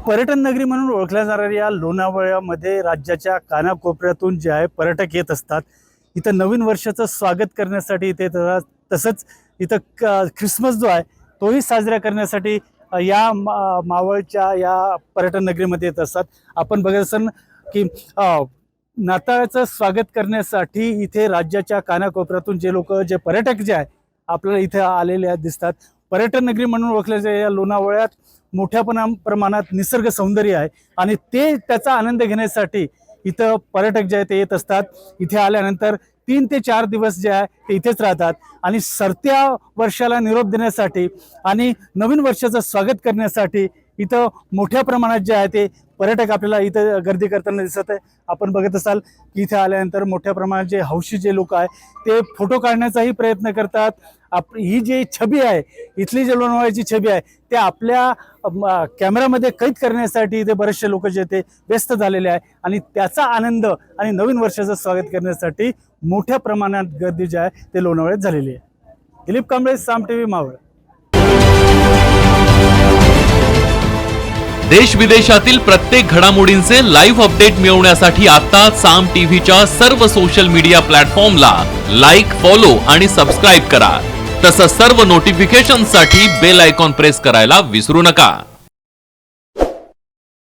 पर्यटन नगरी म्हणून ओळखल्या जाणाऱ्या या लोणावळ्यामध्ये राज्याच्या कानाकोपऱ्यातून जे आहे पर्यटक येत असतात। इथं नवीन वर्षाचं स्वागत करण्यासाठी इथे तसंच इथं ख्रिसमस जो आहे तोही साजरा करण्यासाठी या मावळच्या या पर्यटन नगरीमध्ये येत असतात। आपण बघत असाल की नाताळाचं स्वागत करण्यासाठी इथे राज्याच्या कानाकोपऱ्यातून जे पर्यटक जे आहे आपल्याला इथे आलेले दिसतात। पर्यटन नगरी म्हणून ओळखल्या जाणाऱ्या या लोणावळ्यात मोठ्या प्रमाणात निसर्ग सौंदर्य आहे आणि त्याचा आनंद घेण्यासाठी इथं पर्यटक जे आहेत ते येत असतात। इथे आल्यानंतर 3 ते 4 दिवस जे आहे ते इथेच राहतात आणि सरत्या वर्षाला निरोप देण्यासाठी आणि नवीन वर्षाचं स्वागत करण्यासाठी इथं मोठ्या प्रमाणात जे आहे ते पर्यटक आपल्याला इथं गर्दी करताना दिसत आहे। आपण बघत असाल की इथे आल्यानंतर मोठ्या प्रमाणात जे हौशी जे लोक आहे ते फोटो काढण्याचाही प्रयत्न करतात। ही जी छबी आहे इथली जी लोणावळ्याची छबी आहे ते आपल्या कॅमेरामध्ये कैद करण्यासाठी इथे बरेचसे लोक जे ते व्यस्त झालेले आहे आणि त्याचा आनंद आणि नवीन वर्षाचं स्वागत करण्यासाठी मोठ्या प्रमाणात गर्दी जी आहे ते लोणावळ्यात झालेली आहे। दिलीप कांबळे, साम टीव्ही, मावळ। देश विदेशातील प्रत्येक घडामोडींचे लाईव्ह अपडेट मिळवण्यासाठी आता साम टीव्हीच्या सर्व सोशल मीडिया प्लॅटफॉर्मला लाईक, फॉलो आणि सबस्क्राईब करा। तसंच सर्व नोटिफिकेशनसाठी बेल आयकॉन प्रेस करायला विसरू नका।